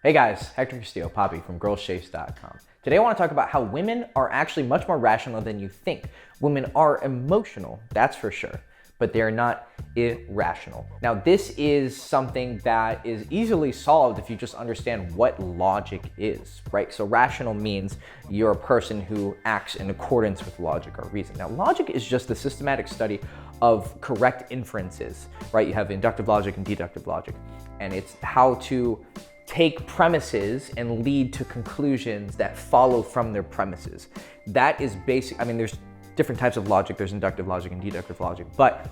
Hey guys, Hector Castillo, Poppy from girlsshapes.com. Today I want to talk about how women are actually much more rational than you think. Women are emotional, that's for sure, but they're not irrational. Now this is something that is easily solved if you just understand what logic is, right? So rational means you're a person who acts in accordance with logic or reason. Now logic is just the systematic study of correct inferences, right? You have inductive logic and deductive logic, and it's how to take premises and lead to conclusions that follow from their premises. That is basic. I mean, there's different types of logic. There's inductive logic and deductive logic, but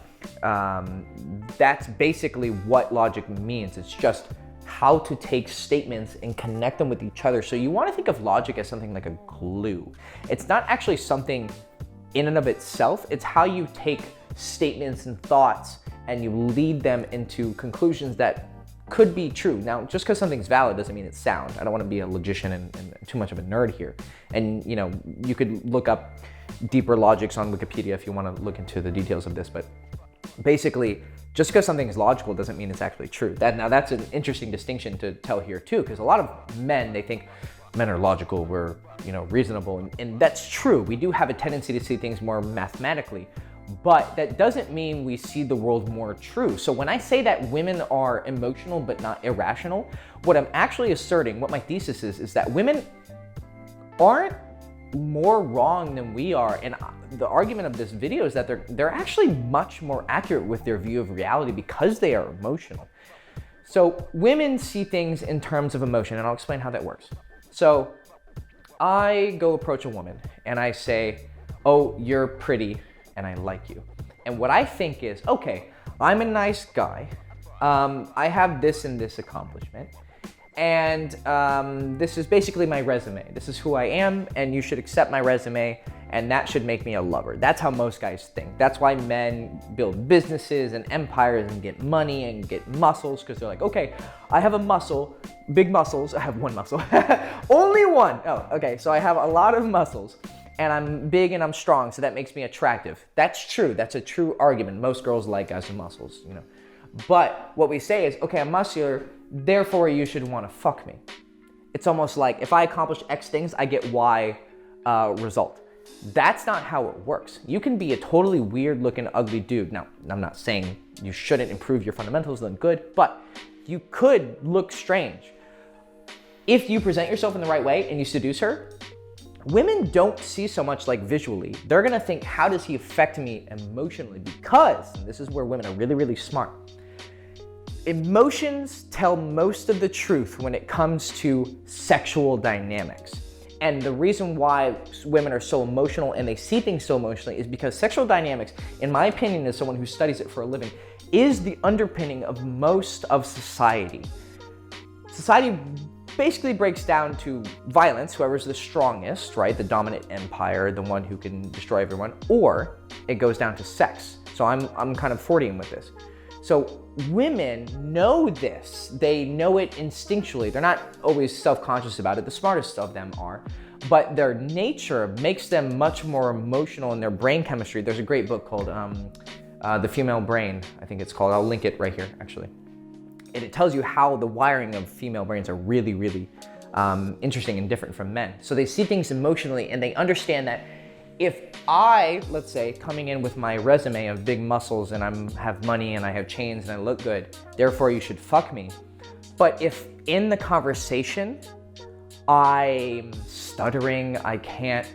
that's basically what logic means. It's just how to take statements and connect them with each other. So you want to think of logic as something like a glue. It's not actually something in and of itself. It's how you take statements and thoughts and you lead them into conclusions that could be true. Now, just because something's valid doesn't mean it's sound. I don't want to be a logician and too much of a nerd here. And you know, you could look up deeper logics on Wikipedia if you want to look into the details of this. But basically, just because something is logical doesn't mean it's actually true. Now that's an interesting distinction to tell here too, because a lot of men, they think men are logical, we're reasonable, and that's true. We do have a tendency to see things more mathematically. But that doesn't mean we see the world more true. So when I say that women are emotional but not irrational, what I'm actually asserting, what my thesis is that women aren't more wrong than we are. And the argument of this video is that they're actually much more accurate with their view of reality because they are emotional. So women see things in terms of emotion, and I'll explain how that works. So I go approach a woman and I say, "Oh, you're pretty and I like you." And what I think is, okay, I'm a nice guy. I have this and this accomplishment. And this is basically my resume. This is who I am, and you should accept my resume, and that should make me a lover. That's how most guys think. That's why men build businesses and empires and get money and get muscles, because they're like, okay, I have a muscle, big muscles. I have one muscle, only one. Oh, okay, so I have a lot of muscles. And I'm big and I'm strong, so that makes me attractive. That's true. That's a true argument. Most girls like guys with muscles, But what we say is, okay, I'm muscular, therefore you should want to fuck me. It's almost like if I accomplish X things, I get Y result. That's not how it works. You can be a totally weird looking, ugly dude. Now, I'm not saying you shouldn't improve your fundamentals, then good, but you could look strange. If you present yourself in the right way and you seduce her, women don't see so much like visually. They're gonna think, how does he affect me emotionally? Because, and this is where women are really, really smart, emotions tell most of the truth when it comes to sexual dynamics. And the reason why women are so emotional and they see things so emotionally is because sexual dynamics, in my opinion, as someone who studies it for a living, is the underpinning of most of society. Society basically breaks down to violence, whoever's the strongest, right? The dominant empire, the one who can destroy everyone, or it goes down to sex. So I'm kind of 40ing with this. So women know this. They know it instinctually. They're not always self-conscious about it. The smartest of them are, but their nature makes them much more emotional in their brain chemistry. There's a great book called The Female Brain, I think it's called. I'll link it right here, actually. And it tells you how the wiring of female brains are really, really interesting and different from men. So they see things emotionally and they understand that if I, let's say, coming in with my resume of big muscles and I have money and I have chains and I look good, therefore you should fuck me. But if in the conversation I'm stuttering, I can't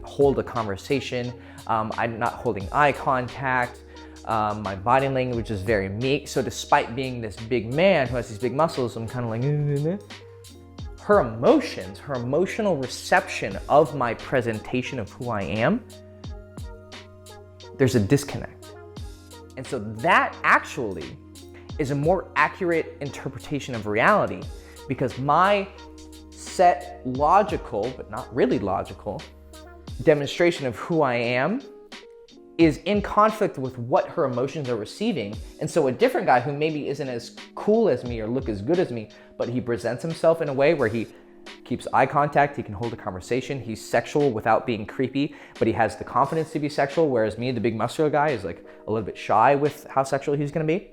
hold a conversation, I'm not holding eye contact, my body language is very meek. So despite being this big man who has these big muscles, I'm kind of like, her emotions, her emotional reception of my presentation of who I am, there's a disconnect. And so that actually is a more accurate interpretation of reality, because my set logical, but not really logical, demonstration of who I am is in conflict with what her emotions are receiving. And so a different guy who maybe isn't as cool as me or look as good as me, but he presents himself in a way where he keeps eye contact, he can hold a conversation, he's sexual without being creepy, but he has the confidence to be sexual, whereas me, the big muscular guy, is like a little bit shy with how sexual he's gonna be.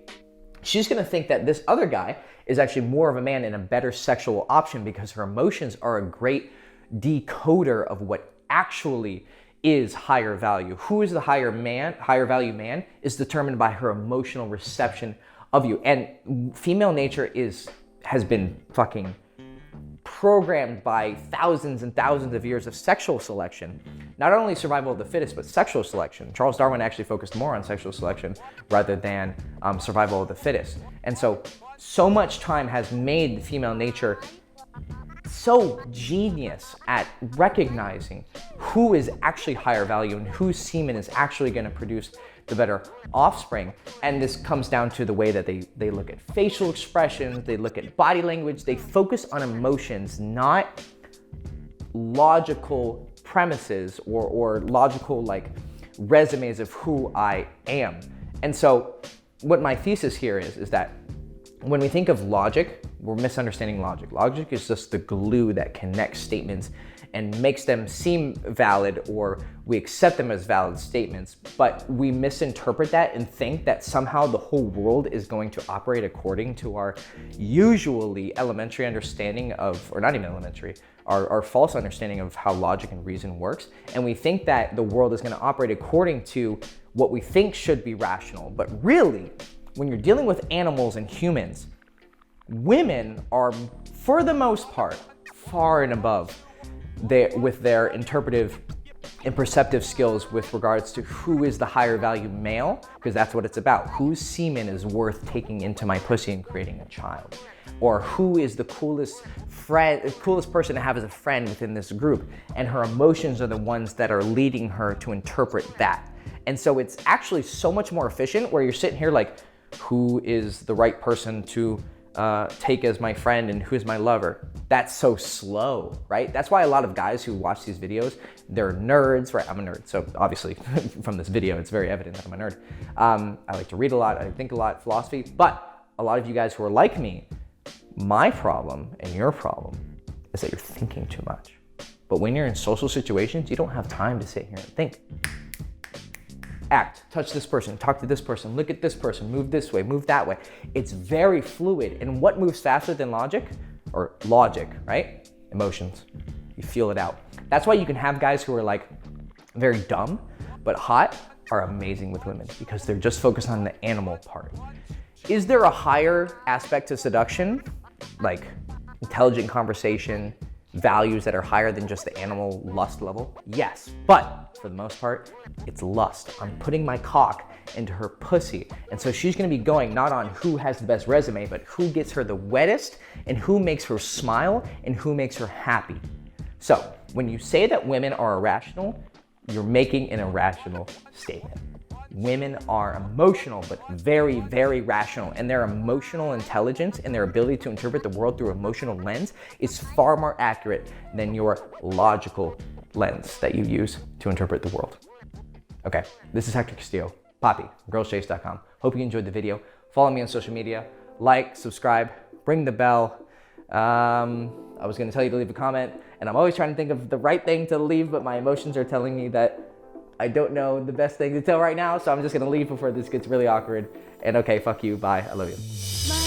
She's gonna think that this other guy is actually more of a man and a better sexual option because her emotions are a great decoder of what actually is higher value. Who is the higher value man is determined by her emotional reception of you. And female nature has been fucking programmed by thousands and thousands of years of sexual selection. Not only survival of the fittest, but sexual selection. Charles Darwin actually focused more on sexual selection rather than survival of the fittest. And so much time has made the female nature so genius at recognizing who is actually higher value and whose semen is actually going to produce the better offspring. And this comes down to the way that they look at facial expressions, they look at body language, they focus on emotions, not logical premises or logical like resumes of who I am. And so what my thesis here is that when we think of logic, we're misunderstanding logic. Logic is just the glue that connects statements and makes them seem valid, or we accept them as valid statements, but we misinterpret that and think that somehow the whole world is going to operate according to our usually elementary understanding of, or not even elementary, our false understanding of how logic and reason works. And we think that the world is going to operate according to what we think should be rational. But really, when you're dealing with animals and humans, women are, for the most part, far and above with their interpretive and perceptive skills with regards to who is the higher value male, because that's what it's about. Whose semen is worth taking into my pussy and creating a child? Or who is the coolest person to have as a friend within this group? And her emotions are the ones that are leading her to interpret that. And so it's actually so much more efficient where you're sitting here like, who is the right person to take as my friend and who's my lover? That's so slow, right? That's why a lot of guys who watch these videos, they're nerds, right? I'm a nerd, so obviously from this video, it's very evident that I'm a nerd. I like to read a lot, I think a lot, philosophy, but a lot of you guys who are like me, my problem and your problem is that you're thinking too much. But when you're in social situations, you don't have time to sit here and think. Act, touch this person, talk to this person, look at this person, move this way, move that way. It's very fluid. And what moves faster than logic? Or logic, right? Emotions. You feel it out. That's why you can have guys who are like very dumb, but hot are amazing with women because they're just focused on the animal part. Is there a higher aspect to seduction? Like intelligent conversation, values that are higher than just the animal lust level? Yes, but for the most part, it's lust. I'm putting my cock into her pussy. And so she's gonna be going not on who has the best resume, but who gets her the wettest and who makes her smile and who makes her happy. So when you say that women are irrational, you're making an irrational statement. Women are emotional, but very, very rational. And their emotional intelligence and their ability to interpret the world through emotional lens is far more accurate than your logical lens that you use to interpret the world. Okay, this is Hector Castillo, Poppy, girlschase.com. Hope you enjoyed the video. Follow me on social media, like, subscribe, ring the bell. I was gonna tell you to leave a comment, and I'm always trying to think of the right thing to leave, but my emotions are telling me that I don't know the best thing to tell right now, so I'm just gonna leave before this gets really awkward. And okay, fuck you, bye, I love you.